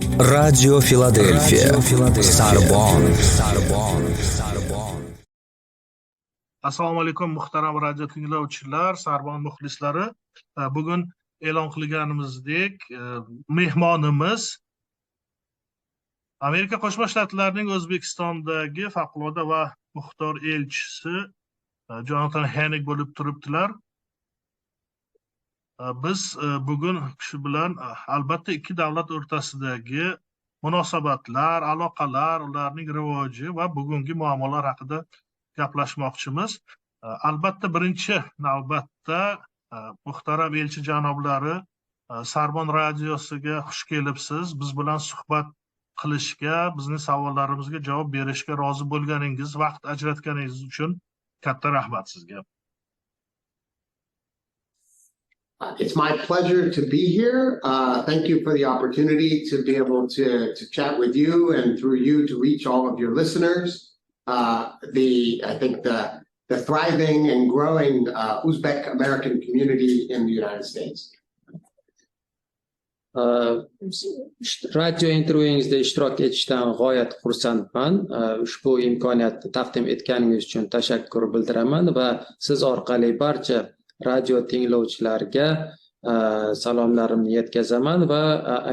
Radio Philadelphia, Sarbon. Assalomu alaykum muhtaram radio tinglovchilar, Sarbon muxlislari. Bugun e'lon qilganimizdek, mehmonimiz Amerika Qo'shma Shtatlarining O'zbekistondagi favqulodda va muxtor elchisi Jonatan Xenik bo'lib turibdilar. Biz bugun shu bilan albatta ikki davlat o'rtasidagi munosabatlar, aloqalar, ularning rivoji va bugungi muammolar haqida gaplashmoqchimiz. Albatta birinchi navbatda muhtaram elchi janoblari Sarbon radiosiga xush kelibsiz. Biz bilan suhbat qilishga, bizning savollarimizga javob berishga rozi bo'lganingiz, vaqt ajratganingiz uchun katta rahmat sizga. It's my pleasure to be here. Thank you for the opportunity to be able to chat with you and through you to reach all of your listeners. I think the thriving and growing Uzbek American community in the United States. Radio intervyungizda ishtirok etishdan g'oyat xursandman. Ushbu imkoniyatni taqdim etganingiz uchun tashakkur bildiraman va siz orqali barcha radio tinglovchilarga salomlarimni yetkazaman va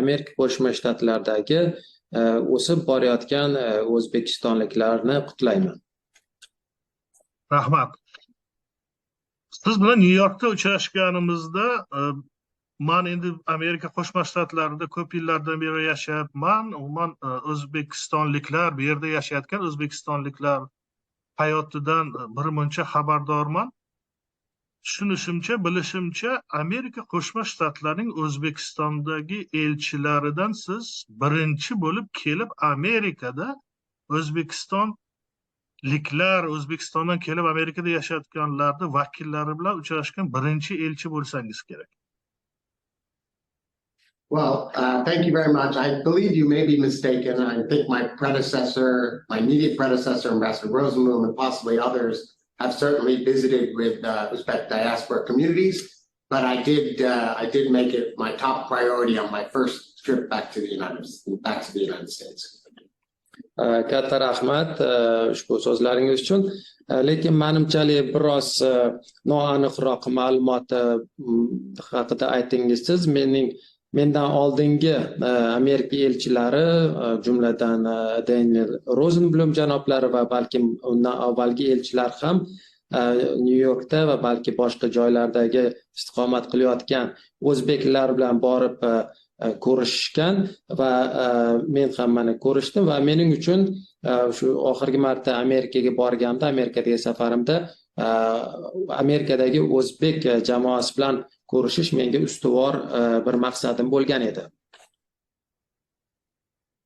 Amerika Qo'shma Shtatlaridagi o'sib borayotgan o'zbekistonliklarni qutlayman. Rahmat. Siz bilan Nyu-Yorkda uchrashganimizda men endi Amerika Qo'shma Shtatlarida ko'p yillardan beri yashayapman. Umuman o'zbekistonliklar, bu yerda yashayotgan o'zbekistonliklar hayotidan birmuncha xabardorman. Tushunishimcha, bilishimcha, Amerika Qo'shma Shtatlarining O'zbekistondagi elchilaridan siz birinchi bo'lib kelib Amerikada O'zbekistondan kelib Amerikada yashayotganlarning vakillari bilan uchrashgan birinchi elchi bo'lsangiz kerak. Well, thank you very much. I believe you may be mistaken. I think my immediate predecessor, Ambassador Rosenblum, and possibly others have certainly visited with Uzbek diaspora communities, but I did make it my top priority on my first trip back to the United States. Katta rahmat ushbu so'zlaringiz uchun. Lekin menimchalik biroz noaniqroq ma'lumot haqida aytingiz. Siz mendan oldingi Amerika elchilari, jumladan Daniel Rosenblum janoblari va balki undan avvalgi elchilar ham Nyu-Yorkda va balki boshqa joylardagi istiqomat qilayotgan o'zbeklar bilan borib ko'rishgan va men ham mana ko'rishdim va mening uchun shu oxirgi marta Amerikaga borganimda, Amerikadagi safarimda Amerikadagi o'zbek jamoasi bilan ko'rishish menga ustuvor bir maqsadim bo'lgan edi.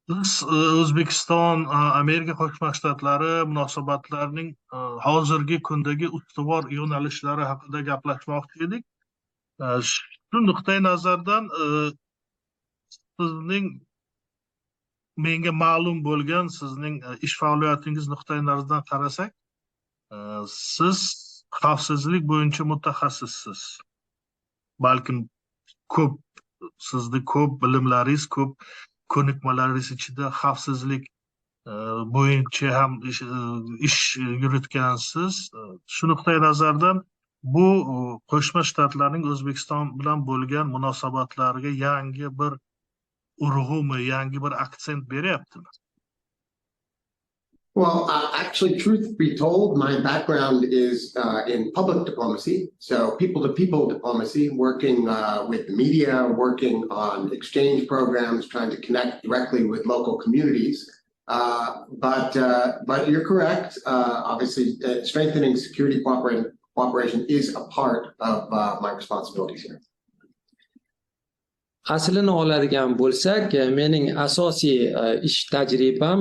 Biz O'zbekiston, Amerika Qo'shma Shtatlari munosabatlarining hozirgi kundagi ustuvor yo'nalishlari haqida gaplashmoqchi edik. Shu nuqtai nazardan sizning menga ma'lum bo'lgan sizning ish faoliyatingiz nuqtai nazaridan qarasak, siz xavfsizlik bo'yicha mutaxassissiz. Balkim sizni ko'p bilimlaringiz, ko'p ko'nikmalaringiz ichida xavfsizlik bo'yicha ham ish yuritgansiz. Shu nuqtai nazardan bu Qo'shma Shtatlarning O'zbekiston bilan bo'lgan munosabatlariga yangi bir urg'umi, yangi bir aksent beryaptimi? Well, actually, truth be told, my background is in public diplomacy, so people-to-people diplomacy, working with the media, working on exchange programs, trying to connect directly with local communities. But you're correct. Obviously, strengthening security cooperation is a part of my responsibilities here. Aslini oladigan bo'lsak, mening asosiy ish tajribam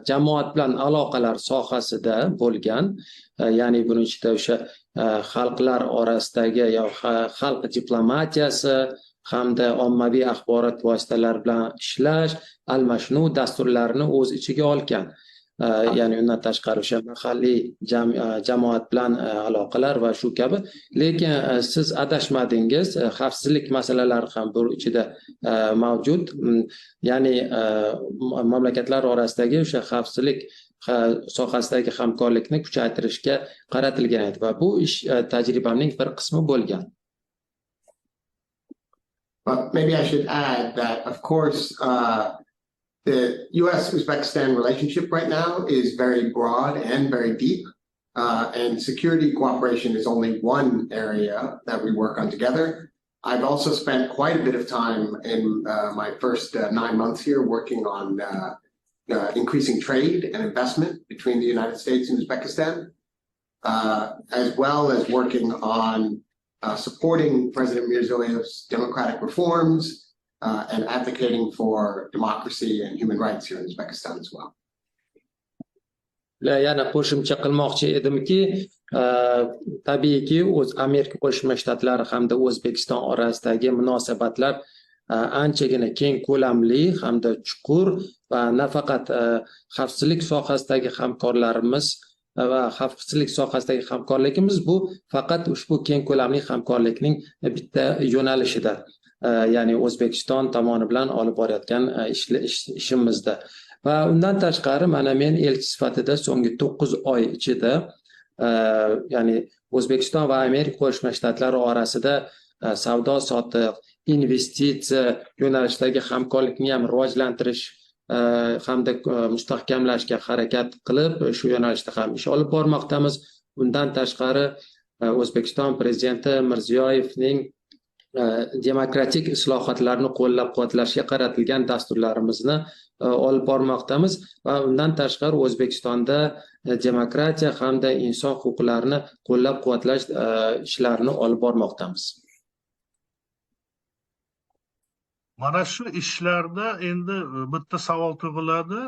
jamoat bilan aloqalar sohasida bo'lgan. Ya'ni buning ichida o'sha xalqlar orasidagi xalq diplomatiyasi hamda ommaviy axborot vositalari bilan ishlash, almashinuv dasturlarini o'z ichiga olgan. ya'ni undan tashqari o'sha mahalliy jamoat bilan aloqalar va shu kabi. Lekin siz adashmadingiz, xavfsizlik masalalari ham bu ichida mavjud. Ya'ni mamlakatlar orasidagi o'sha xavfsizlik sohasidagi hamkorlikni kuchaytirishga qaratilgan edi va bu ish tajribamning bir qismi bo'lgan. But maybe I should add that, of course, the U.S.-Uzbekistan relationship right now is very broad and very deep, and security cooperation is only one area that we work on together. I've also spent quite a bit of time in my first 9 months here working on increasing trade and investment between the United States and Uzbekistan, as well as working on supporting President Mirziyoyev's democratic reforms and advocating for democracy and human rights here in Uzbekistan as well. Yana qo'shimcha qilmoqchi edimki, tabiiyki Amerika Qo'shma Shtatlari hamda O'zbekiston orasidagi munosabatlar anchagina keng ko'lamli hamda chuqur va nafaqat xavfsizlik sohasidagi hamkorlarimiz va xavfsizlik sohasidagi hamkorligimiz bu faqat ushbu keng ko'lamli hamkorlikning bitta yo'nalishida, ya'ni O'zbekiston tomoni bilan olib borayotgan ishimizda. Va undan tashqari mana men elchi sifatida so'nggi 9 oy ichida ya'ni O'zbekiston va Amerika Qo'shma Shtatlari orasida savdo sotiq, investitsiya yo'nalishidagi hamkorlikni ham rivojlantirish hamda mustahkamlashga harakat qilib, shu yo'nalishda ham ish olib bormoqdamiz. Undan tashqari O'zbekiston prezidenti Mirziyoyevning demokratik islohotlarni qo'llab-quvvatlashga qaratilgan dasturlarimizni olib bormoqdamiz va undan tashqari O'zbekistonda demokratiya hamda inson huquqlarini qo'llab-quvvatlash ishlarini olib bormoqdamiz. Mana shu ishlarda endi bitta savol tug'iladi.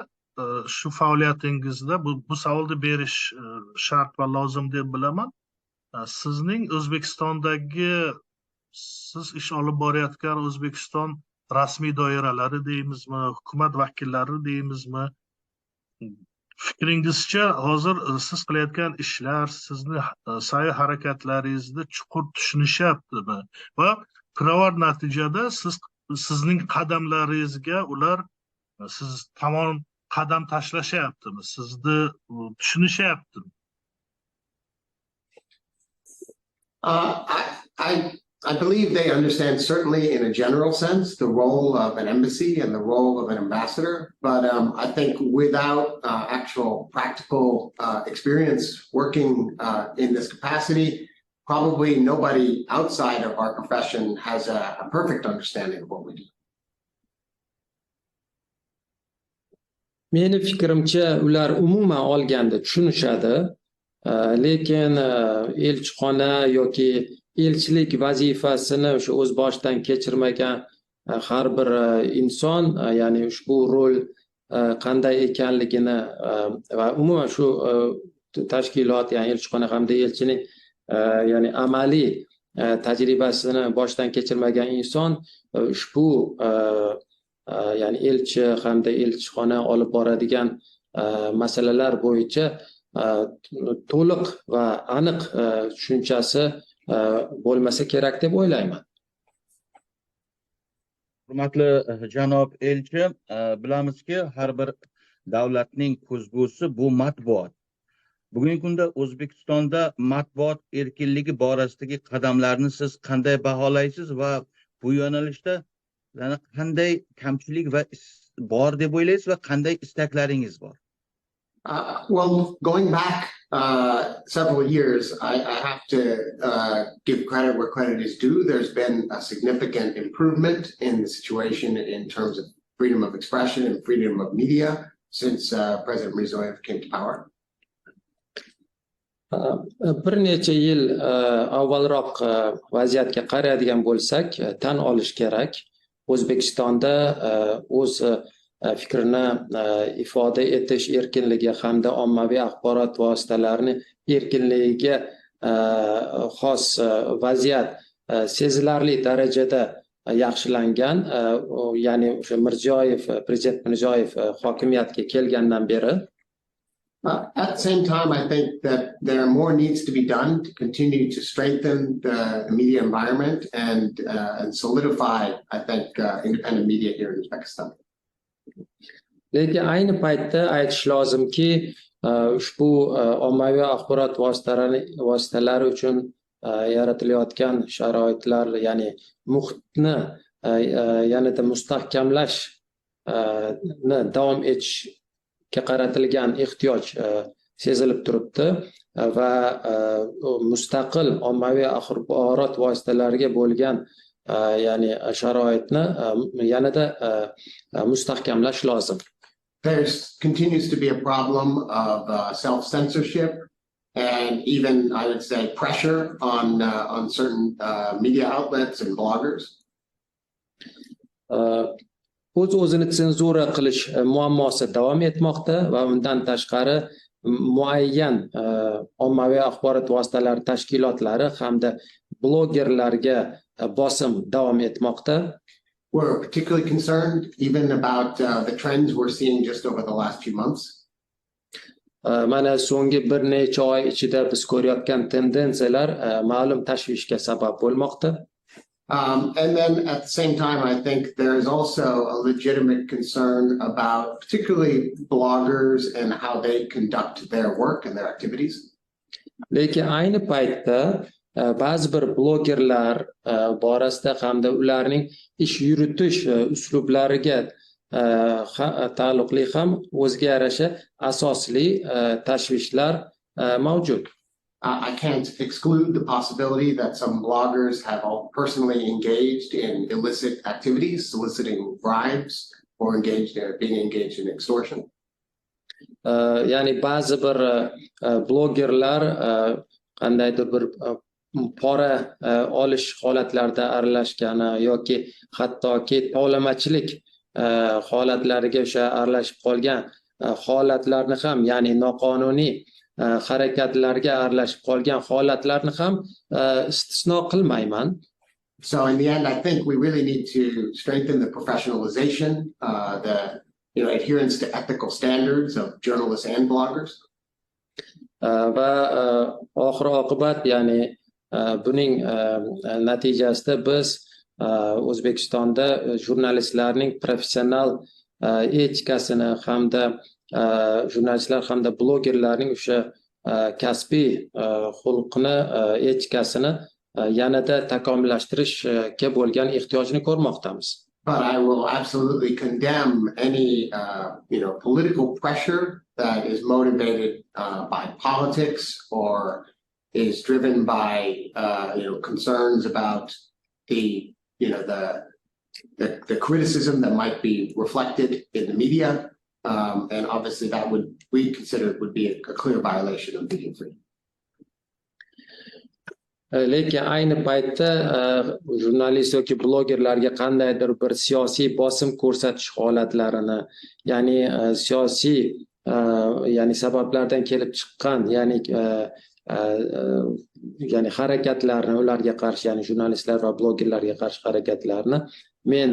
Shu faoliyatingizda bu savolni berish shart va lozim deb bilaman. Sizning O'zbekistondagi siz ish olib borayotgan O'zbekiston rasmiy doiralari deymizmi, hukumat vakillari deymizmi? Fikringizcha hozir siz qilayotgan ishlar sizni sa'y harakatlaringizni chuqur tushunishyaptimi? Va pirovard natijada sizning qadamlaringizga ular siz tomon qadam tashlashyaptimi? Sizni tushunishyaptimi? I believe they understand, certainly in a general sense, the role of an embassy and the role of an ambassador. But I think without actual practical experience working in this capacity, probably nobody outside of our profession has a perfect understanding of what we do. Meni fikrimcha ular umuman olganda tushunishadi, lekin elchixona yoki elchilik vazifasini o'sha o'z boshidan kechirmagan har bir inson, ya'ni ushbu rol qanday ekanligini va umuman shu tashkilot, ya'ni elchixona hamda elchining ya'ni amaliy tajribasini boshidan kechirmagan inson ushbu ya'ni elchi hamda elchixona olib boradigan masalalar bo'yicha to'liq va aniq tushunchasi bo'lmasa kerak deb o'ylayman. Hurmatli janob elchi, bilamizki, har bir davlatning ko'zgusi bu matbuot. Bugungi kunda O'zbekistonda matbuot erkinligi borasidagi qadamlarni siz qanday baholaysiz va bu yo'nalishda qanday kamchilik va bor deb o'ylaysiz va qanday istaklaringiz bor? Well, going back several years, I have to give credit where credit is due. There's been a significant improvement in the situation in terms of freedom of expression and freedom of media since President Mirziyoyev came to power. Bir necha yil avvalroq vaziyatga qaraydigan bo'lsak, tan olish kerak, O'zbekistonda o'z fikrini ifoda etish erkinligi hamda ommaviy axborot vositalarini erkinligiga xos vaziyat sezilarli darajada yaxshilangan. Ya'ni o'sha Mirziyoyev, prezident Mirziyoyev hokimiyatga kelgandan beri At the same time, I think that there more needs to be done to continue to strengthen the media environment and solidify, I think, independent media here in Uzbekistan. Lekin ayni paytda aytish lozimki, ushbu ommaviy axborot vositalari uchun yaratilayotgan sharoitlar, ya'ni muhitni yanada mustahkamlashni davom etishga qaratilgan ehtiyoj sezilib turibdi va mustaqil ommaviy axborot vositalariga bo'lgan ya'ni sharoitni yanada mustahkamlash lozim. There continues to be a problem of self-censorship and even, I would say, pressure on certain media outlets and bloggers. O'z-o'zini senzura qilish muammosi davom etmoqda va undan tashqari muayyan ommaviy axborot vositalari tashkilotlari hamda blogerlarga bosim davom etmoqda. We're particularly concerned even about the trends we're seeing just over the last few months. Mana so'nggi bir necha oy ichida biz ko'rayotgan tendensiyalar ma'lum tashvishga sabab bo'lmoqda. And then at the same time, I think there is also a legitimate concern about particularly bloggers and how they conduct their work and their activities. Lekin ayni paytda ba'zi bir blogerlar borasida hamda ularning ish yuritish uslublariga taalluqli ham o'ziga yarasha asosli tashvishlar mavjud. I can't exclude the possibility that some bloggers have all personally engaged in illicit activities, soliciting bribes or being engaged in extortion. Ya'ni ba'zi bir blogerlar qandaydir bir pora olish holatlarida aralashgani yoki hattoki tovlamachilik holatlariga o'sha aralashib qolgan holatlarni ham, ya'ni noqonuniy harakatlarga aralashib qolgan holatlarni ham istisno qilmayman. So in the end, I think we really need to strengthen the professionalization, the adherence to ethical standards of journalists and bloggers. Va oxir oqibat, ya'ni buning natijasida biz O'zbekistonda jurnalistlarning professional etikasini hamda jurnalistlar hamda blogerlarning o'sha kasbiy xulqini, etikasini yanada takomillashtirishga bo'lgan ehtiyojni ko'rmoqdamiz. But I will absolutely condemn any political pressure that is motivated by politics or is driven by concerns about the criticism that might be reflected in the media, and obviously that we consider would be a clear violation of media freedom. Lekin ayni paytda jurnalist yoki blogerlarga qandaydir bir siyosiy bosim ko'rsatish holatlarini, ya'ni siyosiy ya'ni sabablardan kelib chiqqan, ya'ni harakatlarni ularga qarshi, ya'ni jurnalistlar va blogerlarga qarshi harakatlarni men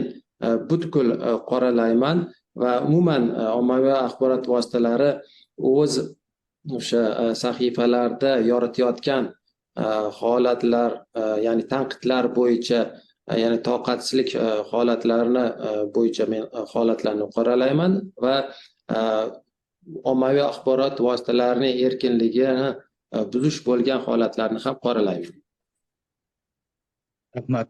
butkul qoralayman va umuman ommaviy axborot vositalari o'z o'sha sahifalarda yoritayotgan holatlar, ya'ni tanqidlar bo'yicha, ya'ni toqatsizlik holatlarini bo'yicha men holatlarni qoralayman va ommaviy axborot vositalarining erkinligini buzish bo'lgan holatlarni ham qoralayman. Rahmat.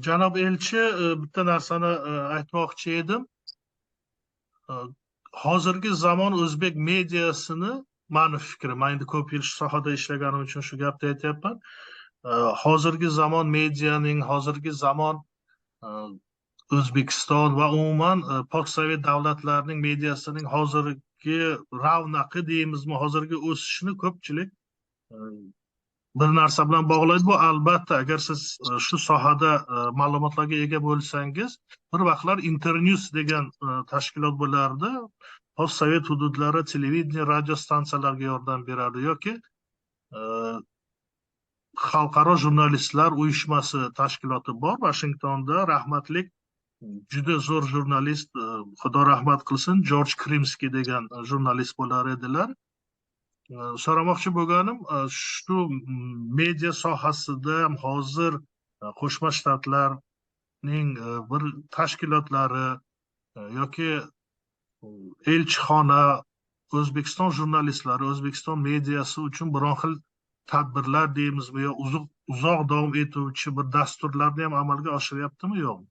Janob elchi, bitta narsani aytmoqchi edim. Hozirgi zamon o'zbek mediasini, meni fikrim, men endi ko'p yil sohada ishlaganim uchun shu gapni aytyapman. Hozirgi zamon medianing, hozirgi zamon O'zbekiston va umuman postsovet davlatlarining mediasining hozirgi ravnaqi deymizmi, hozirgi o'sishini ko'pchilik bir narsa bilan bog'laydi. Bu albatta, agar siz shu sohada ma'lumotlarga ega bo'lsangiz, bir vaqtlar intervyu degan tashkilot bo'lardi. Postsovet hududlari televideniya, radio stansiyalarga yordam beradi yoki xalqaro jurnalistlar uyushmasi tashkiloti bor Washingtonda, rahmatlik juda zo'r jurnalist, Xudo rahmat qilsin, George Krimskiy degan jurnalist bo'lar edilar. So'ramoqchi bo'lganim, shu media sohasida ham hozir Qo'shma Shtatlarning bir tashkilotlari yoki elchixona O'zbekiston jurnalistlari, O'zbekiston mediasi uchun biron xil tadbirlar deymizmi yo uzoq davom etuvchi bir dasturlarni ham amalga oshiryaptimi yo'qmi?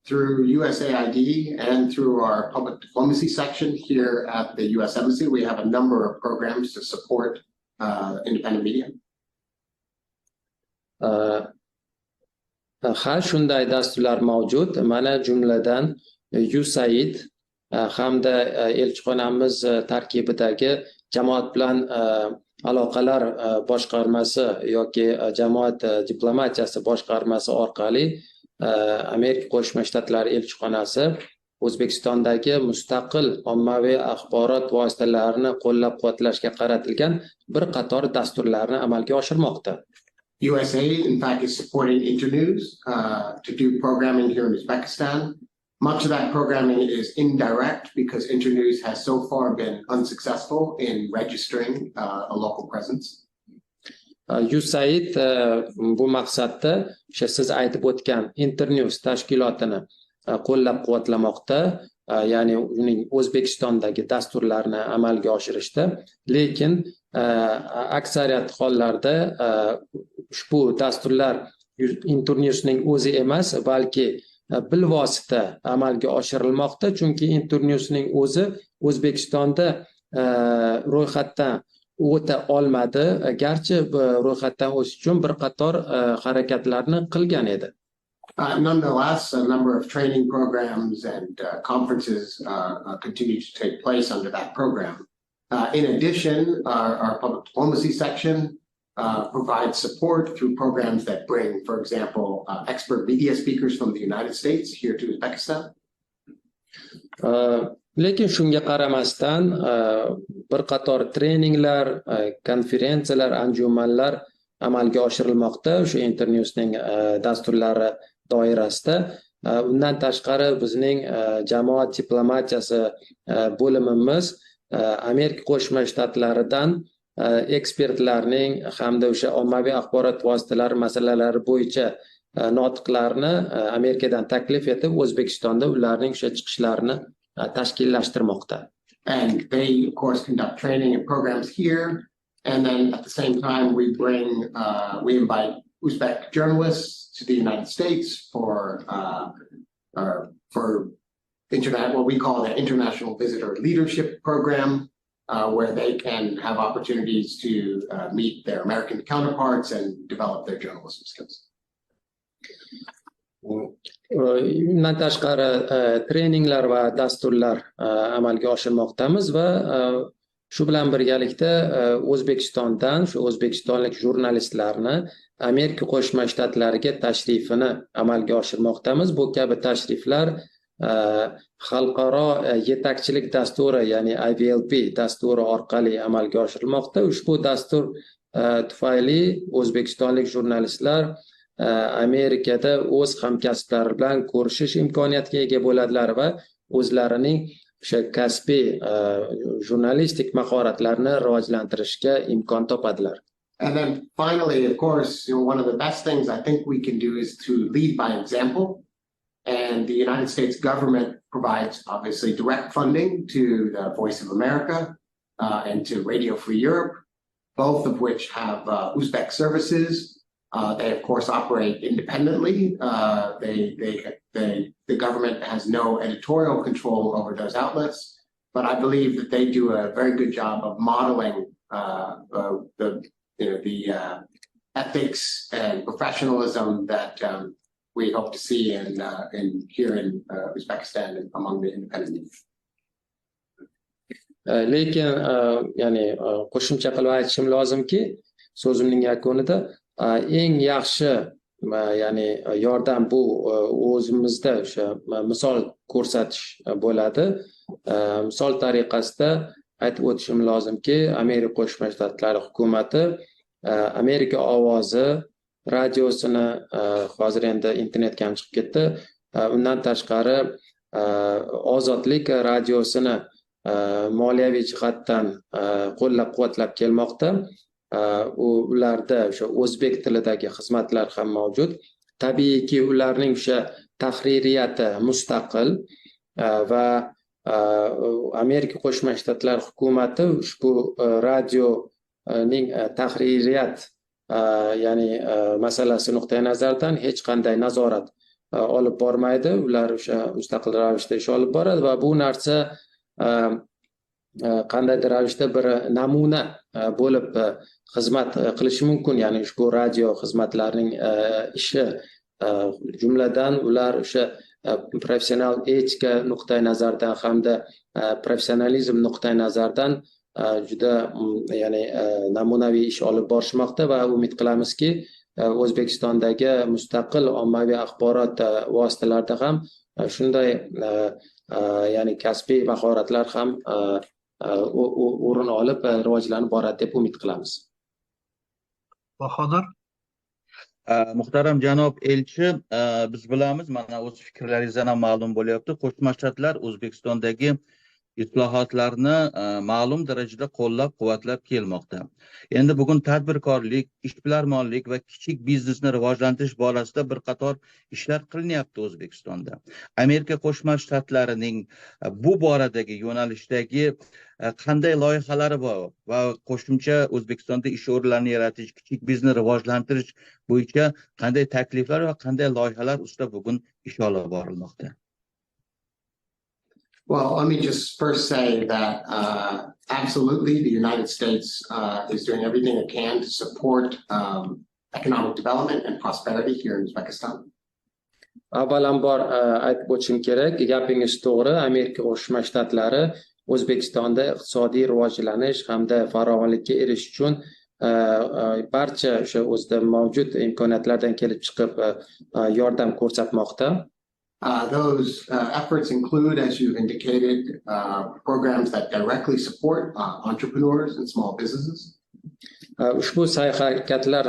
Through USAID and through our public diplomacy section here at the US Embassy, we have a number of programs to support independent media. Ha, shunday dasturlar mavjud. Mana jumladan USAID hamda elchixonamiz tarkibidagi jamoat bilan aloqalar boshqarmasi yoki jamoat diplomatiyasi boshqarmasi orqali Amerika Qo'shma Shtatlari elchixonasi O'zbekistondagi mustaqil ommaviy axborot vositalarini qo'llab-quvvatlashga qaratilgan bir qator dasturlarni amalga oshirmoqda. USAID, in fact, is supporting Internews to do programming here in Uzbekistan. Much of that programming is indirect because Internews has so far been unsuccessful in registering a local presence. USAID bu maqsadda siz aytib o'tgan Internews tashkilotini qo'llab-quvvatlamoqda, ya'ni uning O'zbekistondagi dasturlarini amalga oshirishda, lekin aksariyat hollarda ushbu dasturlar Internewsning o'zi emas, balki bilvosita amalga oshirilmoqda, chunki Internewsning o'zi O'zbekistonda ro'yxatdan o'ta olmadi, garchi ro'yxatdan o'tish uchun bir qator harakatlarni qilgan edi. Nonetheless, a number of training programs and conferences continue to take place under that program. In addition, our public diplomacy section provides support through programs that bring, for example, expert media speakers from the United States here to Uzbekistan. Lekin shunga qaramasdan bir qator treninglar, konferensiyalar, anjumanlar amalga oshirilmoqda o'sha Internewsning dasturlari doirasida. Undan tashqari bizning jamoat diplomatiyasi bo'limimiz Amerika Qo'shma Shtatlaridan ekspertlarning hamda o'sha ommaviy axborot vositalari masalalari bo'yicha notiqlarni Amerikadan taklif etib, O'zbekistonda ularning o'sha chiqishlarini tashkillashtirmoqda. And they, of course, conduct training and programs here. And then at the same time, we invite Uzbek journalists to the United States for what we call the International Visitor Leadership Program, where they can have opportunities to meet their American counterparts and develop their journalism skills. Undan tashqari treninglar va dasturlar amalga oshirmoqdamiz va shu bilan birgalikda O'zbekistondan shu o'zbekistonlik jurnalistlarni Amerika Qo'shma Shtatlariga tashrifini amalga oshirmoqdamiz. Bu kabi tashriflar xalqaro yetakchilik dasturi, ya'ni IVLP dasturi orqali amalga oshirilmoqda. Ushbu dastur tufayli o'zbekistonlik jurnalistlar Amerikada o'z hamkasblari bilan ko'rishish imkoniyatiga ega bo'ladilar va o'zlarining o'sha kasbiy jurnalistik mahoratlarini rivojlantirishga imkon topadilar. And then finally, of course, one of the best things I think we can do is to lead by example. And the United States government provides obviously direct funding to the Voice of America and to Radio Free Europe, both of which have Uzbek services. They, of course, operate independently. The government has no editorial control over those outlets, but I believe that they do a very good job of modeling the ethics and professionalism that we hope to see here in Uzbekistan and among the independent media. Lekin ya'ni qo'shimcha qilib aytishim lozimki, so'zimning yakunida eng yaxshi ya'ni yordam bu o'zimizda o'sha misol ko'rsatish bo'ladi. Misol tariqasida aytib o'tishim lozimki, Amerika Qo'shma Shtatlari hukumati Amerika ovozi radiosini hozir endi internetga ham chiqib ketdi. Undan tashqari ozodlik radiosini moliyaviy jihatdan qo'llab-quvvatlab kelmoqda. Ularda o'sha o'zbek tilidagi xizmatlar ham mavjud. Tabiiyki, ularning o'sha tahririyati mustaqil va Amerika Qo'shma Shtatlar hukumati ushbu radioning tahririyat ya'ni masalasi nuqtai nazaridan hech qanday nazorat olib bormaydi. Ular o'sha mustaqil ravishda ish olib boradi va bu narsa qandaydir ravishda bir namuna bo'lib xizmat qilishi mumkin. Ya'ni ushbu radio xizmatlarining ishi jumladan ular o'sha professional etika nuqtai nazaridan hamda professionalizm nuqtai nazaridan juda ya'ni namunaviy ish olib borishmoqda va umid qilamizki, O'zbekistondagi mustaqil ommaviy axborot vositalarida ham shunday ya'ni kasbiy mahoratlar ham o'rin olib rivojlanib boradi deb umid qilamiz. Bahodir? Muhtaram janob elchi, biz bilamiz, mana o'z fikrlaringizdan ham ma'lum bo'lyapti. Qo'shma Shtatlar O'zbekistondagi islohotlarni ma'lum darajada qo'llab-quvvatlab kelmoqda. Endi bugun tadbirkorlik, ishbilarmonlik va kichik biznesni rivojlantirish borasida bir qator ishlar qilinyapti O'zbekistonda. Amerika Qo'shma Shtatlarining bu boradagi yo'nalishdagi qanday loyihalari bor va qo'shimcha O'zbekistonda ish o'rinlarini yaratish, kichik biznesni rivojlantirish bo'yicha qanday takliflar va qanday loyihalar ustida bugun ish olib borilmoqda? Well, let me just first say that absolutely the United States is doing everything it can to support economic development and prosperity here in Uzbekistan. Avvalambor aytib o'tishim kerak, gapingiz to'g'ri. Amerika Qo'shma Shtatlari O'zbekistonda iqtisodiy rivojlanish hamda farovonlikka erishish uchun barcha o'sha o'zida mavjud imkoniyatlardan kelib chiqib yordam ko'rsatmoqda. Those efforts include, as you've indicated, programs that directly support entrepreneurs and small businesses. Ushbu sa'y-harakatlar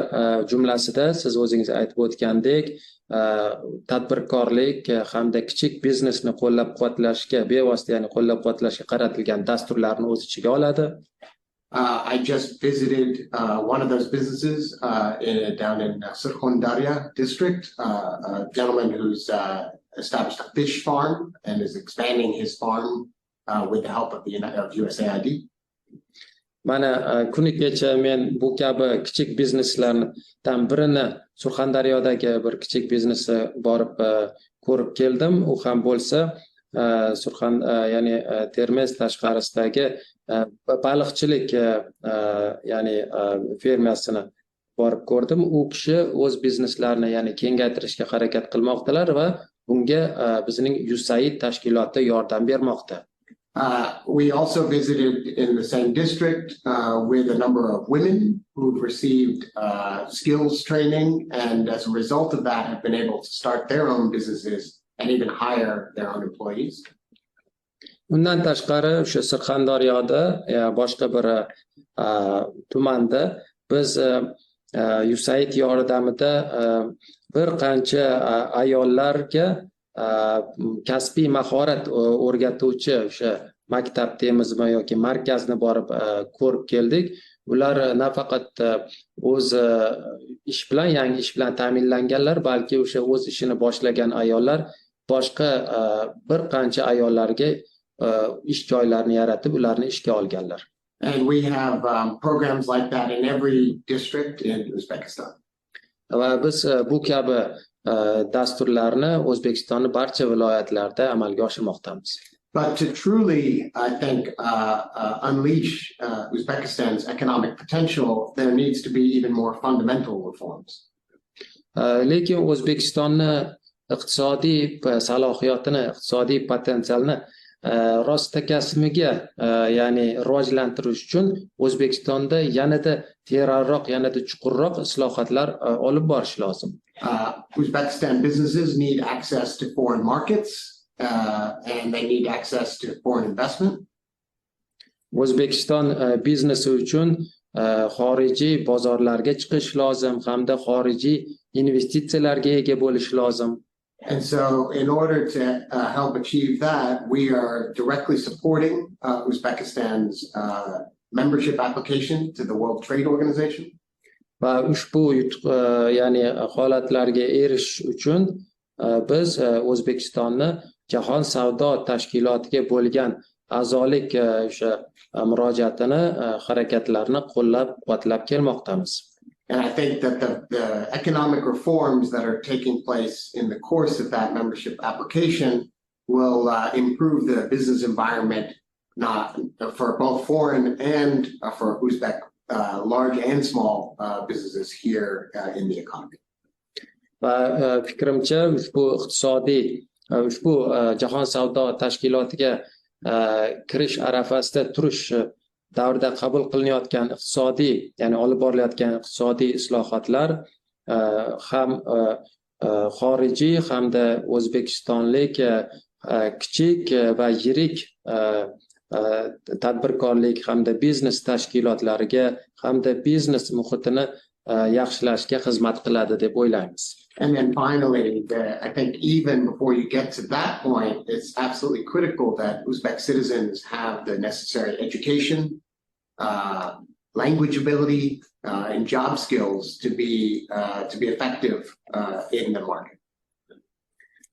jumlasida siz o'zingiz aytib o'tgandek, tadbirkorlik hamda kichik biznesni qo'llab-quvvatlashga, bevosita ya'ni qo'llab-quvvatlashga qaratilgan dasturlarni o'z ichiga oladi. I just visited one of those businesses down in Surxondaryo district, a gentleman who's established a fish farm and is expanding his farm with the help of USAID. Mana kuni kecha men bu kabi kichik bizneslardan birini Surxondaryodagi bir kichik biznesni borib ko'rib keldim. U ham bo'lsa ya'ni Termiz tashqarisidagi baliqchilik ya'ni fermasini borib ko'rdim. U kishi o'z bizneslarini ya'ni kengaytirishga harakat qilmoqdalar va bunga bizning USAID tashkiloti yordam bermoqda. We also visited in the same district with a number of women who've received skills training, and as a result of that have been able to start their own businesses and even hire their own employees. Undan tashqari o'sha Surxondaryoda boshqa bir tumanda biz USAID yordamida bir qancha ayollarga kasbiy mahorat o'rgatuvchi o'sha maktab demizmi yoki markazni borib ko'rib keldik. Ular nafaqat o'z ish bilan, yangi ish bilan ta'minlanganlar, balki o'sha o'z ishini boshlagan ayollar boshqa bir qancha ayollarga ish joylarini yaratib, ularni ishga olganlar. And we have programs like that in every district in Uzbekistan. Va biz bu kabi dasturlarni O'zbekistonning barcha viloyatlarida amalga oshirmoqdamiz. But to truly, I think, unleash Uzbekistan's economic potential, there needs to be even more fundamental reforms. Lekin O'zbekistonni iqtisodiy salohiyatini, iqtisodiy potensialni rostakasmiga ya'ni rivojlantirish uchun O'zbekistonda yanada teranroq, yanada chuqurroq islohotlar olib borish lozim. Uzbekistan businesses need access to foreign markets and they need access to foreign investment. O'zbekiston biznesi uchun xorijiy bozorlarga chiqish lozim hamda xorijiy investitsiyalarga ega bo'lish lozim. And so in order to help achieve that, we are directly supporting Uzbekistan's membership application to the World Trade Organization. Va ushbu ya'ni holatlarga erishish uchun biz O'zbekistonni Jahon savdo tashkilotiga bo'lgan a'zolik o'sha murojaatini, harakatlarini qo'llab-quvvatlab kelmoqdamiz. And I think that the economic reforms that are taking place in the course of that membership application will improve the business environment not for both foreign and for Uzbek large and small businesses here in the economy. Va fikrimcha ushbu Jahon savdo tashkilotiga kirish arafasida turish davrida qabul qilinayotgan iqtisodiy, ya'ni olib borilayotgan iqtisodiy islohotlar ham xorijiy hamda o'zbekistonlik kichik va yirik tadbirkorlik hamda biznes tashkilotlariga hamda biznes muhitini yaxshilashga xizmat qiladi deb o'ylaymiz. And then finally, I think even before you get to that point, it's absolutely critical that Uzbek citizens have the necessary education, language ability, and job skills to be effective in the market.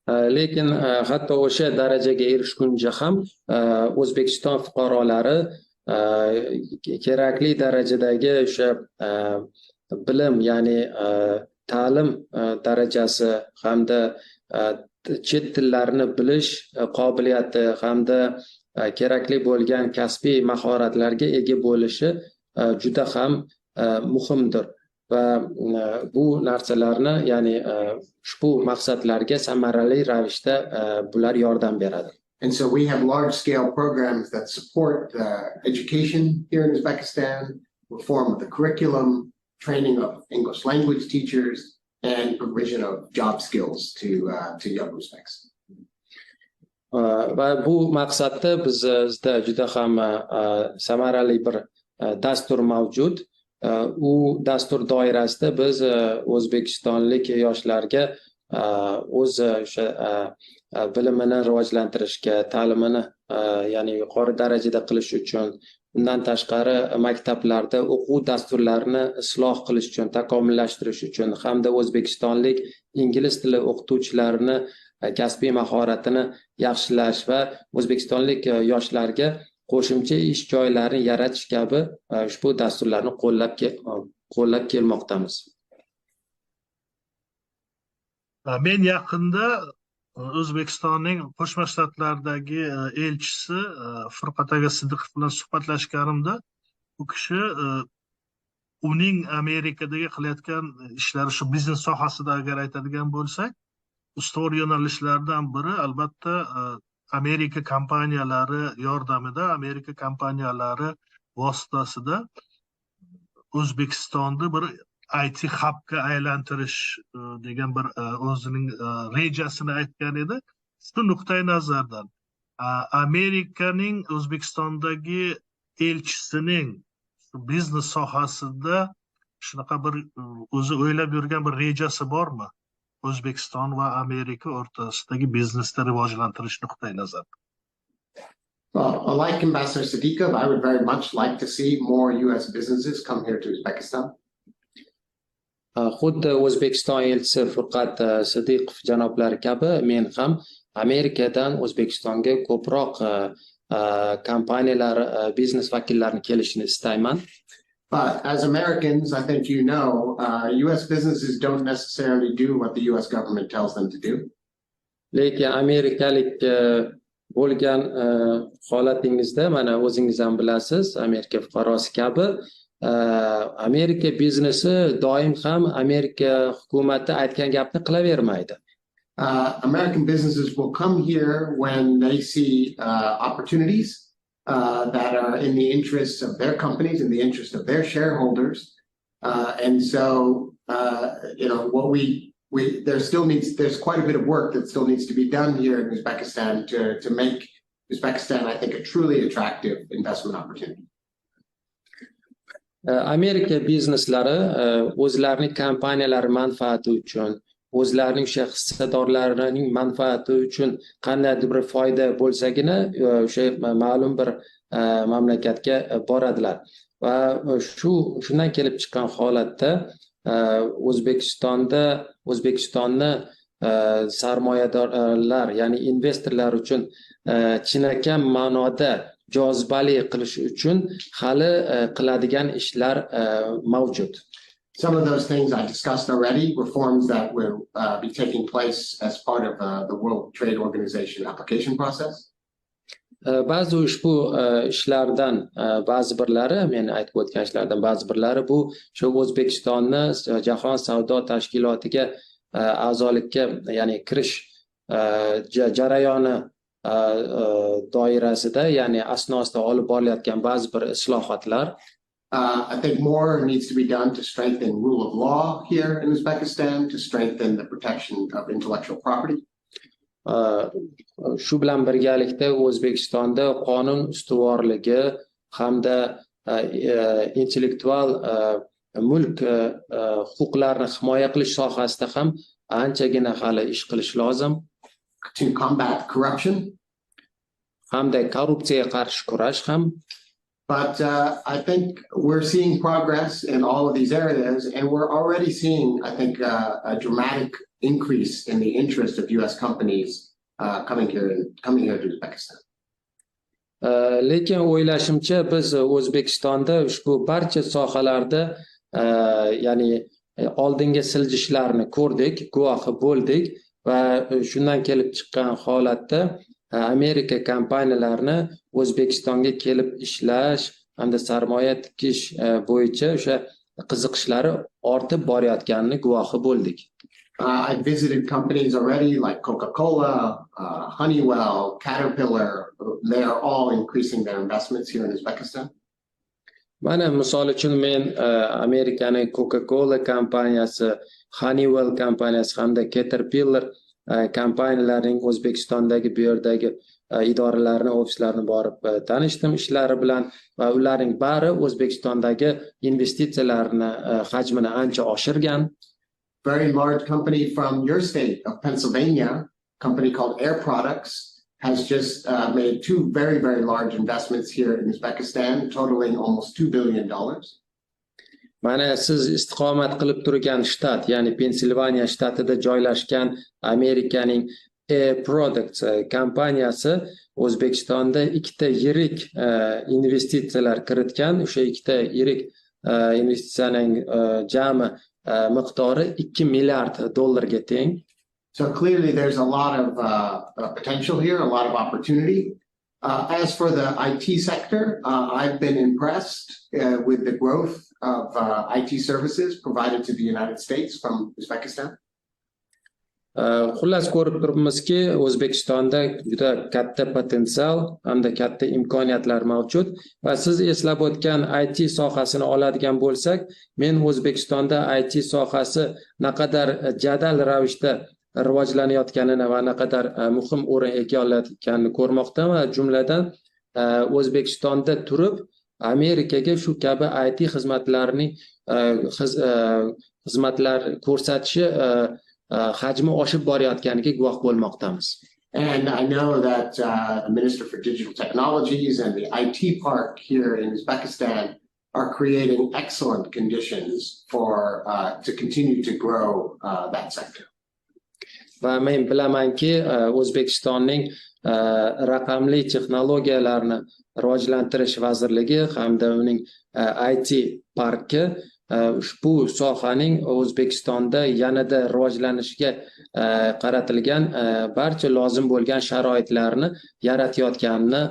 Lekin hatto o'sha darajaga erishguncha ham O'zbekiston fuqarolari kerakli darajadagi o'sha bilim, ya'ni ta'lim darajasi hamda chet tillarini bilish qobiliyati hamda kerakli bo'lgan kasbiy mahoratlarga ega bo'lishi juda ham muhimdir va bu narsalarni, ya'ni ushbu maqsadlarga samarali ravishda bular yordam beradi. And so we have large-scale programs that support education here in Uzbekistan, reform of the curriculum, training of English language teachers, and provision of job skills to young Uzbeks. Va bu maqsadda bizda juda ham samarali bir dastur mavjud. U dastur doirasida biz o'zbekistonlik yoshlarga o'z o'sha bilimini rivojlantirishga, ta'limini ya'ni yuqori darajada qilish uchun, undan tashqari maktablarda o'quv dasturlarini isloh qilish uchun, takomillashtirish uchun hamda o'zbekistonlik ingliz tili o'qituvchilarini kasbiy mahoratini yaxshilash va o'zbekistonlik yoshlarga qo'shimcha ish joylarini yaratish kabi ushbu dasturlarni qo'llab kelmoqdamiz. Men yaqinda O'zbekistonning Qo'shma Shtatlardagi elchisi Firqataga Sidiqov bilan suhbatlashganimda, u kishi uning Amerikadagi qilayotgan ishlari shu biznes sohasida agar aytadigan bo'lsak, ustuvor yo'nalishlardan biri albatta Amerika kompaniyalari yordamida, Amerika kompaniyalari vositasida O'zbekistonni bir IT hubga aylantirish degan bir o'zining rejasini aytgan edi. Shu nuqtai nazardan Amerikaning O'zbekistondagi elchisining biznes sohasida shunaqa bir o'zi o'ylab yurgan bir rejasi bormi? O'zbekiston va Amerika o'rtasidagi biznesni rivojlantirish nuqtai nazaridan. Well, like Ambassador Siddiqov, I would very much like to see more US businesses come here to Uzbekistan. Xuddi O'zbekiston elchisi Furqat Sidiqov janoblari kabi men ham Amerikadan O'zbekistonga ko'proq kompaniyalar, biznes vakillarini kelishini istayman. But as Americans, I think you know, US businesses don't necessarily do what the US government tells them to do. Lekin amerikalik bo'lgan holatingizda mana o'zingiz ham bilasiz, Amerika fuqarosi kabi Amerika biznesi doim ham Amerika hukumati aytgan gapni qilavermaydi. American businesses will come here when they see opportunities that are in the interests of their companies, in the interest of their shareholders, and so you know what there's quite a bit of work that still needs to be done here in Uzbekistan to make Uzbekistan, I think, a truly attractive investment opportunity. Amerika bizneslari o'zlarining kompaniyalari manfaati uchun, o'zlarining o'sha hissadorlarining manfaati uchun qandaydir bir foyda bo'lsagina o'sha ma'lum bir mamlakatga boradilar. Va shundan kelib chiqqan holatda O'zbekistonni sarmoyadorlar, ya'ni investorlar uchun chinakam ma'noda jozibali qilish uchun hali qiladigan ishlar mavjud. Some of those things I discussed already, reforms that will be taking place as part of the World Trade Organization application process. Ba'zi ushbu ishlardan ba'zi birlari, men aytib o'tgan ishlardan ba'zi birlari bu shu O'zbekistonni Jahon savdo tashkilotiga a'zolikka, ya'ni kirish jarayoni doirasida, ya'ni asnosida olib borilayotgan ba'zi bir islohotlar. I think more needs to be done to strengthen rule of law here in Uzbekistan, to strengthen the protection of intellectual property. Shu bilan birgalikda O'zbekistonda qonun ustuvorligi hamda intellektual mulk huquqlarini himoya qilish sohasida ham anchagina hali ish qilish lozim. To combat corruption. Hamda korrupsiyaga qarshi kurash ham. But I think we're seeing progress in all of these areas, and we're already seeing, I think, a dramatic increase in the interest of U.S. companies coming here to Uzbekistan. Lekin o'ylashimcha biz O'zbekistonda ushbu barcha sohalarda ya'ni oldinga siljishlarni ko'rdik, guvohi bo'ldik va shundan kelib chiqqan holatda Amerika kompaniyalarini O'zbekistonga kelib ishlash hamda sarmoya tikish bo'yicha o'sha qiziqishlari ortib borayotganini guvohi bo'ldik. I've visited companies already like Coca-Cola, Honeywell, Caterpillar. They are all increasing their investments here in Uzbekistan. Mana misol uchun men Amerikaning Coca-Cola kompaniyasi, Honeywell kompaniyasi hamda Caterpillar kompaniyalarining O'zbekistondagi bu yerdagi idoralarini, ofislarini borib tanishdim ishlari bilan va ularning bari O'zbekistondagi investitsiyalarni hajmini ancha oshirgan. Very large company from your state of Pennsylvania, company called Air Products, has just made two very, very large investments here in Uzbekistan, totaling almost $2 billion. Mana siz istiqomat qilib turgan shtat, ya'ni Pensilvaniya shtatida joylashgan Amerikaning Air Products kompaniyasi O'zbekistonda ikkita yirik investitsiyalar kiritgan. O'sha ikkita yirik investitsiyaning jami miqdori $2 milliard teng. So clearly there's a lot of potential here, a lot of opportunity. As for the IT sector, I've been impressed with the growth of IT services provided to the United States from Uzbekistan. Xullas ko'rib turibmizki, O'zbekistonda juda katta potensial hamda katta imkoniyatlar mavjud va siz eslab o'tgan IT sohasini oladigan bo'lsak, men O'zbekistonda IT sohasi naqadar jadal ravishda rivojlanayotganini va naqadar muhim o'rin egallayotganini ko'rmoqdaman. Jumladan O'zbekistonda turib Amerikaga shu kabi IT xizmatlar ko'rsatishi hajmi oshib borayotganiga guvoh bo'lmoqdamiz. And I know that the Minister for Digital Technologies and the IT park here in Uzbekistan are creating excellent conditions for to continue to grow that sector. Va men bilamanki, O'zbekistonning raqamli texnologiyalarni rivojlantirish vazirligi hamda uning IT parki ushbu sohaning O'zbekistonda yanada rivojlanishiga qaratilgan barcha lozim bo'lgan sharoitlarni yaratayotganini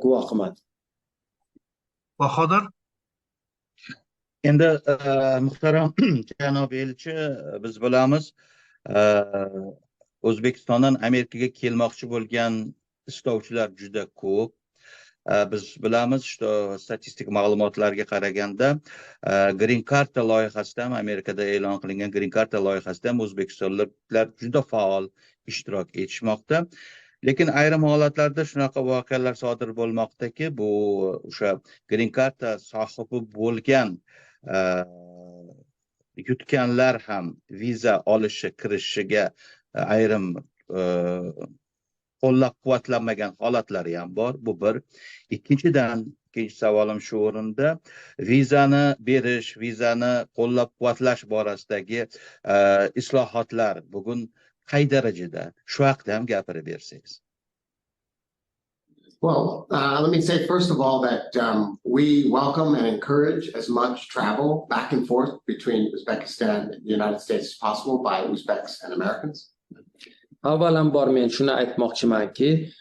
guvohiman. Bahodir? Endi muhtaram janob elchi, biz bilamiz, O'zbekistondan Amerikaga kelmoqchi bo'lgan istovchilar juda ko'p. Biz bilamiz, что statistik ma'lumotlarga qaraganda Green Card loyihasida ham, Amerikada e'lon qilingan Green Card loyihasida ham o'zbekistonliklar juda faol ishtirok etishmoqda. Lekin ayrim holatlarda shunaqa voqealar sodir bo'lmoqdaki, bu o'sha Green Card sohibi bo'lgan yutganlar ham viza olishi kirishiga ayrim qo'llab-quvvatlanmagan holatlari ham bor. Bu bir. Ikkinchi savolim shu o'rinda, vizani berish, vizani qo'llab-quvvatlash borasidagi islohotlar bugun qay darajada? Shu haqida ham gapirib bersangiz. Well, let me say first of all that we welcome and encourage as much travel back and forth between Uzbekistan and the United States as possible by Uzbeks and Americans. Avvalambor men shuni aytmoqchimanki,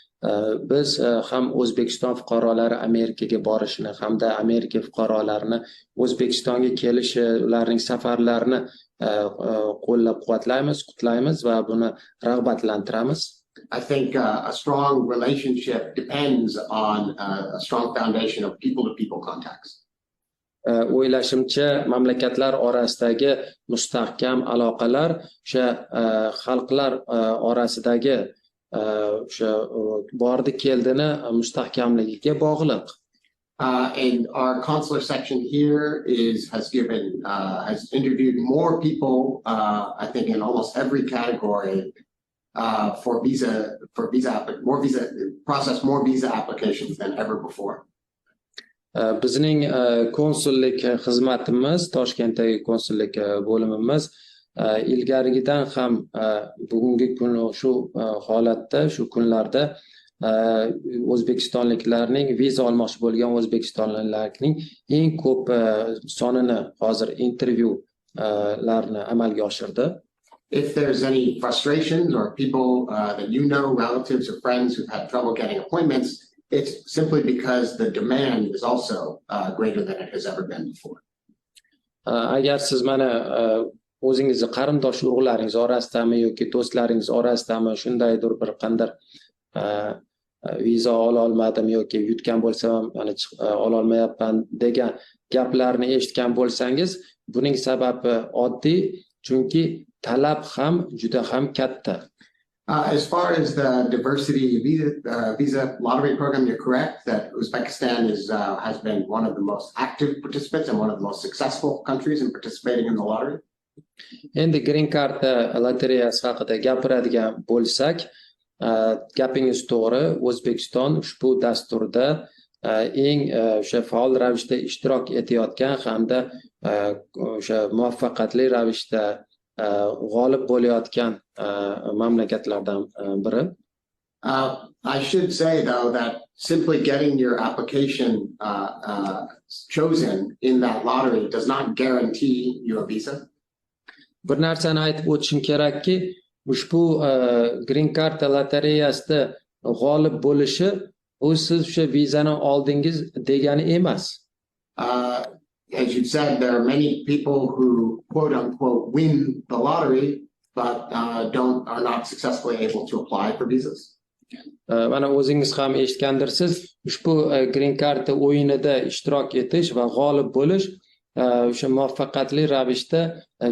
biz ham O'zbekiston fuqarolari Amerikaga borishini hamda Amerika fuqarolarini O'zbekistonga kelishi, ularning safarlarini qo'llab-quvvatlaymiz, qutlaymiz va buni rag'batlantiramiz. I think a strong relationship depends on a strong foundation of people-to-people contacts. O'ylashimcha, mamlakatlar orasidagi mustahkam aloqalar o'sha xalqlar orasidagi o'sha bordi keldini mustahkamligiga bog'liq. And our consular section here has interviewed more people, I think in almost every category, processed more visa applications than ever before. Bizning konsullik xizmatimiz, Toshkentdagi konsullik bo'limimiz ilgarigidan ham bugungi kun shu holatda, shu kunlarda O'zbekistonliklarning viza olmoqchi bo'lgan O'zbekistonliklarning eng ko'p sonini hozir intervyularni amalga oshirdi. If there's any frustrations or people that you know, relatives or friends who've had trouble getting appointments, it's simply because the demand is also greater than it has ever been before. Agar siz mana o'zingizni qarindosh urug'laringiz orasidami yoki do'stlaringiz orasidami shundaydir bir qanday viza ola olmadim yoki yutgan bo'lsam ham mana ola olmayapman degan gaplarni eshitgan bo'lsangiz, buning sababi oddiy, chunki talab ham juda ham katta. As far as the diversity visa lottery program, you're correct that Uzbekistan has been one of the most active participants and one of the most successful countries in participating in the lottery. Endi green card lotereyasi haqida gapiradigan bo'lsak, gapingiz to'g'ri, O'zbekiston ushbu dasturda eng o'sha faol ravishda ishtirok etayotgan hamda o'sha muvaffaqiyatli ravishda g'olib bo'layotgan mamlakatlardan biri. I should say though that simply getting your application chosen in that lottery does not guarantee you a visa. Bir narsani aytib o'tishim kerakki, ushbu green card lotereyasida g'olib bo'lishi u siz o'sha vizani oldingiz degani emas. As you said, there are many people who quote unquote win the lottery but are not successfully able to apply for visas. Mana o'zingiz ham eshitgandirsiz, ushbu green card o'yinida ishtirok etish va g'olib bo'lish o'sha muvaffaqiyatli ravishda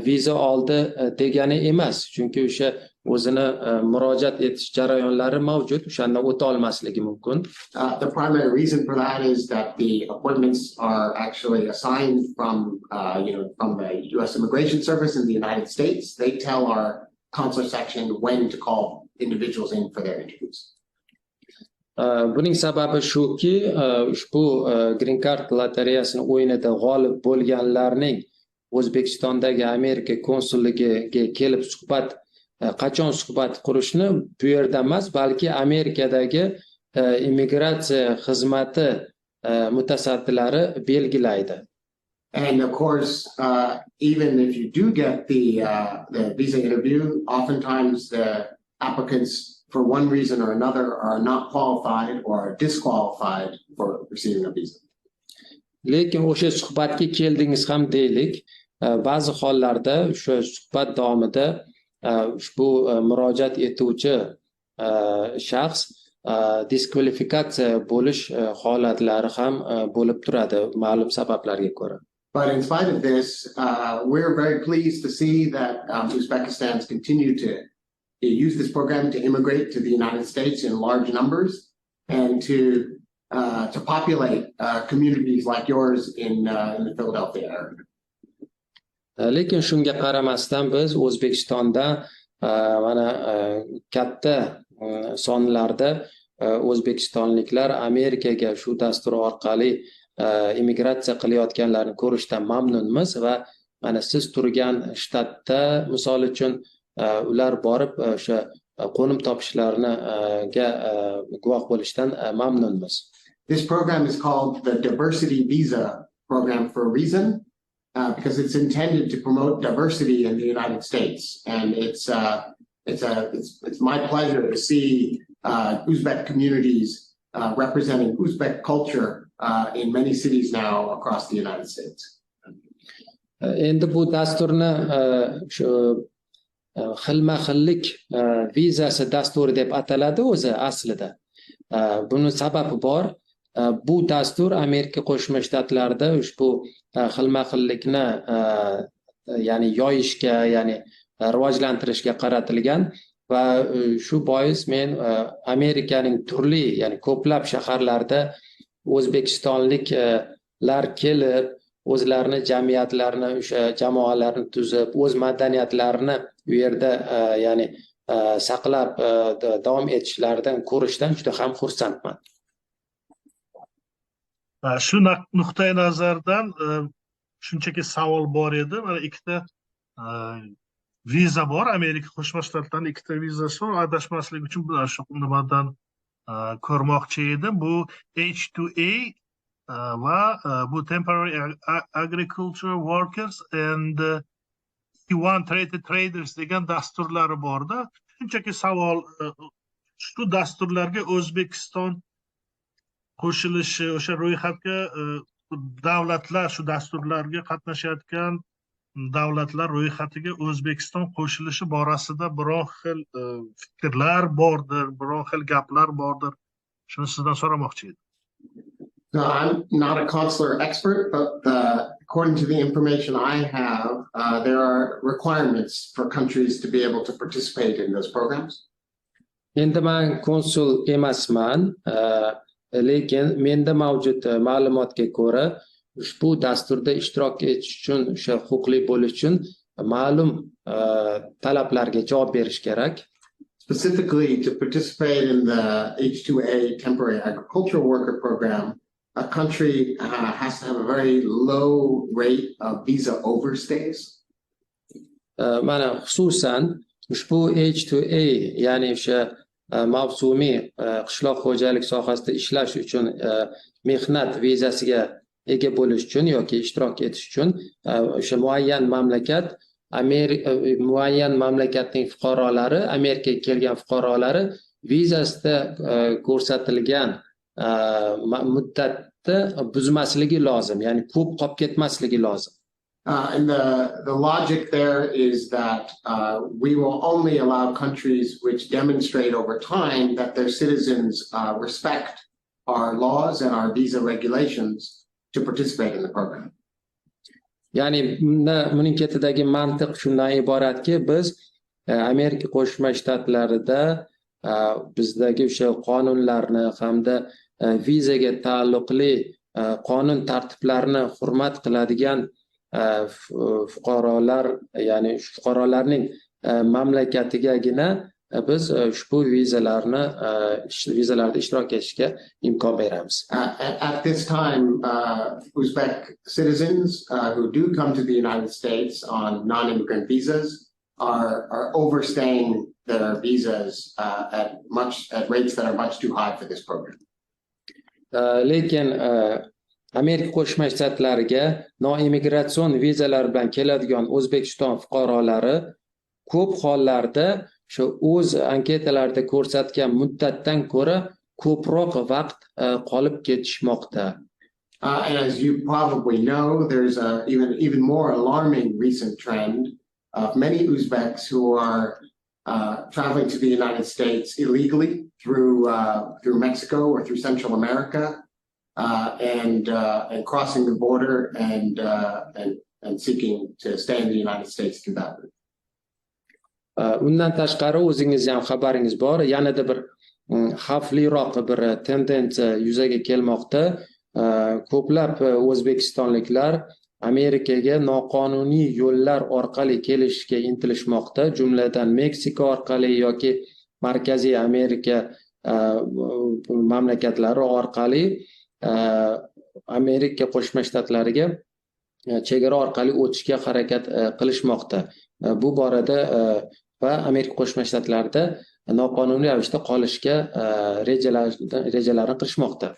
viza oldi degani emas, chunki o'sha o'zini murojaat etish jarayonlari mavjud, o'shandan o'ta olmasligi mumkin. The primary reason for that is that the appointments are actually assigned from the U.S. Immigration Service in the United States. They tell our consular section when to call individuals in for their interviews. Buning sababi shuki, ushbu green card lotereyasini o'yinida g'olib bo'lganlarning O'zbekistondagi Amerika konsulligiga kelib qachon suhbat qurishni bu yerda emas, balki Amerikadagi immigratsiya xizmati mutasaddilari belgilaydi. And of course, even if you do get the visa interview, oftentimes the applicants, for one reason or another, are not qualified or are disqualified for receiving a visa. Lekin o'sha suhbatga keldingiz ham deylik, ba'zi hollarda o'sha suhbat davomida ushbu murojaat etuvchi shaxs diskvalifikatsiya bo'lish holatlari ham bo'lib turadi ma'lum sabablarga ko'ra. But in spite of this, we're very pleased to see that Uzbekistan's continue to use this program to immigrate to the United States in large numbers and to populate communities like yours in the Philadelphia area. Lekin shunga qaramasdan biz O'zbekistonda mana katta sonlarda O'zbekistonliklar Amerikaga shu dastur orqali immigratsiya qilayotganlarni ko'rishdan mamnunmiz va mana siz turgan shtatda misol uchun ular borib o'sha qo'nim topishlarini guvoh bo'lishdan mamnunmiz. This program is called the Diversity Visa Program for a reason, because it's intended to promote diversity in the United States, and it's my pleasure to see Uzbek communities representing Uzbek culture in many cities now across the United States. Endi bu dasturni shu xilma-xillik vizasi dasturi deb ataladi o'zi aslida. Buni sababi bor. Bu dastur Amerika Qo'shma Shtatlarida ushbu xilma-xillikni ya'ni yoyishga, ya'ni rivojlantirishga qaratilgan va shu bois men Amerikaning turli, ya'ni ko'plab shaharlarda O'zbekistonliklar kelib, o'zlarini jamiyatlarini, o'sha jamoalarni tuzib, o'z madaniyatlarini u yerda ya'ni saqlab davom etishlaridan ko'rishdan juda ham xursandman. Shu nuqtai nazardan shunchaki savol bor edi. Mana ikkita viza bor. Amerika Qo'shma Shtatlarining ikkita vizasi bor. Adashmaslik uchun shu nimadan ko'rmoqchi edim. Bu H2A va bu temporary agricultural workers and T1 traders degan dasturlari borda. Shunchaki savol, shu dasturlarga O'zbekiston qo'shilishi, o'sha ro'yxatga davlatlar, shu dasturlarga qatnashayotgan davlatlar ro'yxatiga O'zbekiston qo'shilishi borasida biror xil fikrlar bordir, biror xil gaplar bordir. Shuni sizdan so'ramoqchi edim. No, I'm not a consular expert, but according to the information I have, there are requirements for countries to be able to participate in those programs. Endi men konsul emasman, lekin menda mavjud ma'lumotga ko'ra ushbu dasturda ishtirok etish uchun, o'sha huquqli bo'lish uchun ma'lum talablarga javob berish kerak. Specifically, to participate in the H2A temporary agricultural worker program, a country has to have a very low rate of visa overstays. Mana xususan ushbu H2A, ya'ni o'sha mavsumiy qishloq xo'jalik sohasida ishlash uchun mehnat vizasiga ega bo'lish uchun yoki ishtirok etish uchun o'sha muayyan mamlakatning fuqarolari, Amerikaga kelgan fuqarolari vizasida ko'rsatilgan muddatni buzmasligi lozim, ya'ni ko'p qolib ketmasligi lozim. And the logic there is that we will only allow countries which demonstrate over time that their citizens respect our laws and our visa regulations to participate in the program. Ya'ni buning ketidagi mantiq shundan iboratki, biz Amerika Qo'shma Shtatlarida bizdagi o'sha qonunlarni hamda vizaga taalluqli qonun tartiblarini hurmat qiladigan fuqarolar, ya'ni fuqarolarning mamlakatigagina biz ushbu vizalarda ishtirok etishga imkon beramiz. At this time, Uzbek citizens who do come to the United States on non-immigrant visas are overstaying their visas at rates that are much too high for this program. Lekin Amerika Qo'shma Shtatlariga noimmigratsion vizalar bilan keladigan O'zbekiston fuqarolari ko'p hollarda shu o'z anketalarida ko'rsatgan muddatdan ko'ra ko'proq vaqt qolib ketishmoqda. And as you probably know, there's even more alarming recent trend of many Uzbeks who are traveling to the United States illegally through Mexico or through Central America. And crossing the border and seeking to stay in the United States through that route. Undan tashqari o'zingiz ham xabaringiz bor, yanada bir xavfliroq bir tendensiya yuzaga kelmoqda. Ko'plab o'zbekistonliklar Amerikaga noqonuniy yo'llar orqali kelishga intilishmoqda, jumladan Meksika orqali yoki Markaziy Amerika mamlakatlari orqali Amerika Qo'shma Shtatlariga chegara orqali o'tishga harakat qilishmoqda. Bu borada va Amerika Qo'shma Shtatlarida noqonuniy ravishda qolishga rejalarini qilishmoqda.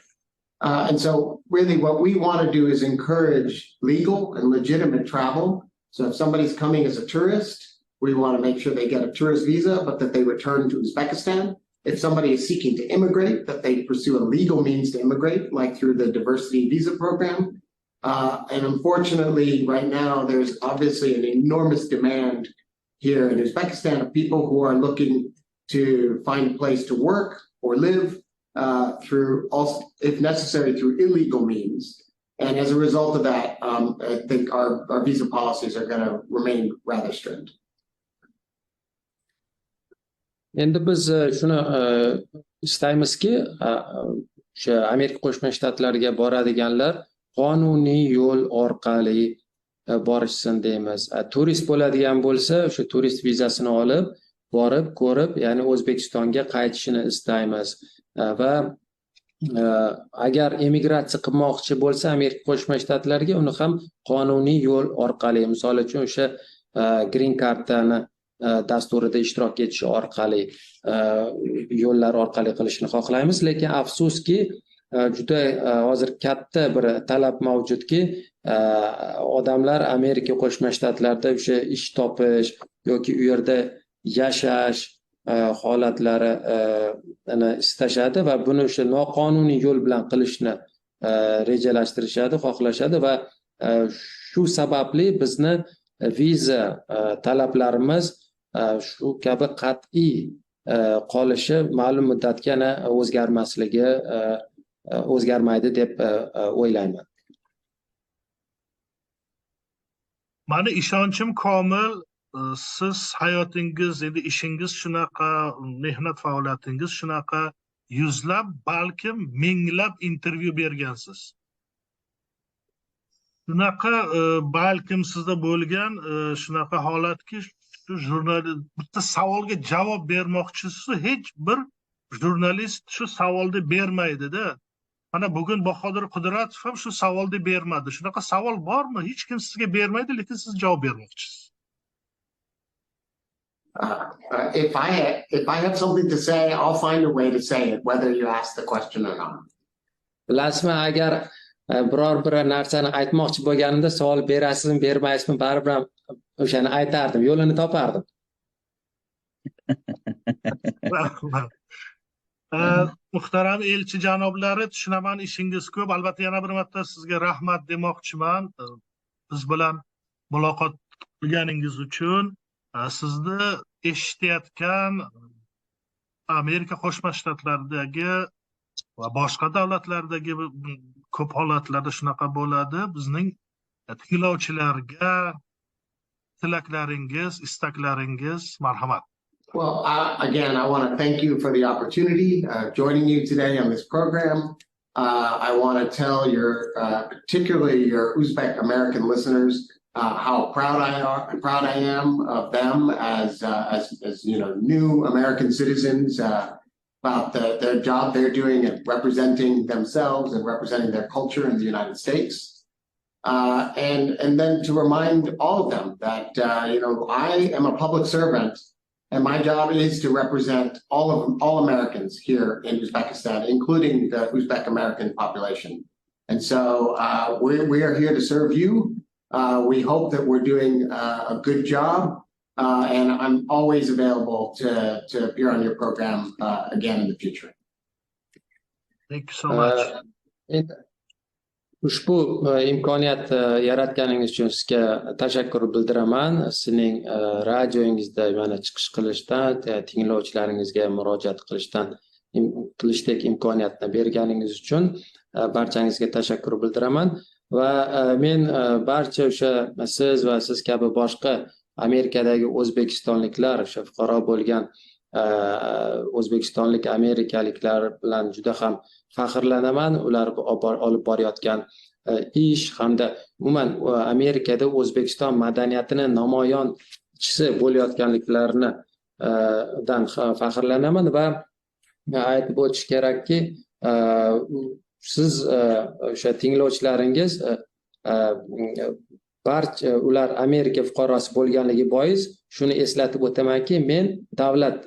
And so really what we want to do is encourage legal and legitimate travel. So if somebody's coming as a tourist, we want to make sure they get a tourist visa, but that they return to Uzbekistan. If somebody is seeking to immigrate, that they pursue a legal means to immigrate, like through the diversity visa program. And unfortunately, right now, there's obviously an enormous demand here in Uzbekistan of people who are looking to find a place to work or live through, also, if necessary, through illegal means. And as a result of that, I think our visa policies are going to remain rather strict. Endi biz shuni istaymizki, o'sha Amerika Qo'shma Shtatlariga boradiganlar qonuniy yo'l orqali borishsin deymiz. Turist bo'ladigan bo'lsa, o'sha turist vizasini olib, borib, ko'rib, ya'ni O'zbekistonga qaytishini istaymiz. Va agar emigratsiya qilmoqchi bo'lsa Amerika Qo'shma Shtatlariga, uni ham qonuniy yo'l orqali, misol uchun o'sha green cardani dasturida ishtirok etish orqali yo'llar orqali qilishni xohlaymiz, lekin afsuski juda hozir katta bir talab mavjudki, odamlar Amerika Qo'shma Shtatlarida o'sha ish topish yoki u yerda yashash holatlari istashadi va buni o'sha noqonuniy yo'l bilan qilishni rejalashtirishadi, xohlashadi va shu sababli bizni viza talablarimiz shu kabi qat'iy qolishi ma'lum muddatga o'zgarmaydi deb o'ylayman. Mani ishonchim komil, siz hayotingiz, endi ishingiz shunaqa, mehnat faoliyatingiz shunaqa, yuzlab, balkim minglab intervyu bergansiz. Shunaqa balkim sizda bo'lgan shunaqa holatki, jurnalist bitta savolga javob bermoqchisiz, hech bir jurnalist shu savolni bermaydi-da. Mana bugun Bahodir Qudratov ham shu savolni bermadi. Shunaqa savol bormi? Hech kim sizga bermaydi, lekin siz javob bermoqchisiz. If I have something to say, I'll find a way to say it, whether you ask the question or not. Bilasizmi, agar biror bir narsani aytmoqchi bo'lganimda savol berasizmi, bermaysizmi, baribir o'shani aytardim, yo'lini topardim. Muhtaram elchi janoblari, tushunaman, ishingiz ko'p. Albatta yana bir marta sizga rahmat demoqchiman. Biz bilan muloqot qilganingiz uchun. Sizni eshitayotgan Amerika Qo'shma Shtatlaridagi va boshqa davlatlardagi ko'p holatlarda shunaqa bo'ladi. Bizning tinglovchilarga tilaklaringiz, istaklaringiz marhamat. Well, again, I want to thank you for the opportunity joining you today on this program. I want to tell particularly your Uzbek American listeners, how proud I am of them as new American citizens, about their job they're doing at representing themselves and representing their culture in the United States. And then to remind all of them that I am a public servant, and my job is to represent all Americans here in Uzbekistan, including the Uzbek American population. And so we are here to serve you. We hope that we're doing a good job, and I'm always available to appear on your program again in the future. Thank you so much. Ushbu imkoniyat yaratganingiz uchun sizga tashakkur bildiraman. Sizning radioingizda mana chiqish qilishdan, tinglovchilaringizga murojaat qilishdek imkoniyatni berganingiz uchun barchangizga tashakkur bildiraman. Va men barcha o'sha siz va siz kabi boshqa Amerikadagi o'zbekistonliklar, o'sha fuqaro bo'lgan o'zbekistonlik amerikaliklar bilan juda ham faxrlanaman. Ular olib borayotgan ish hamda umuman Amerikada O'zbekiston madaniyatini namoyonchisi bo'layotganliklarini dan faxrlanaman va aytib o'tish kerakki, siz o'sha tinglovchilaringiz barcha ular Amerika fuqarosi bo'lganligi bois shuni eslatib o'tamanki, men davlat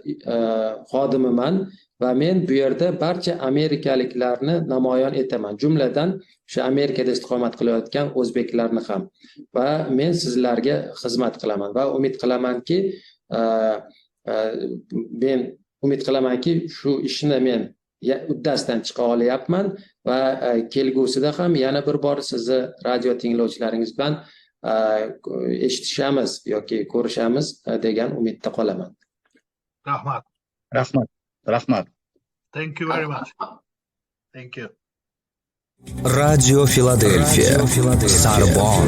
xodimiman va men bu yerda barcha amerikaliklarni namoyon etaman, jumladan o'sha Amerikada istiqomat qilayotgan o'zbeklarni ham, va men sizlarga xizmat qilaman va umid qilamanki shu ishni men uddasidan chiqa olyapman va kelgusida ham yana bir bor sizni radio tinglovchilaringiz bilan eshitishamiz yoki ko'rishamiz degan umidda qolaman. Rahmat. Thank you very much. Thank you. Radio Philadelphia. Sarbon.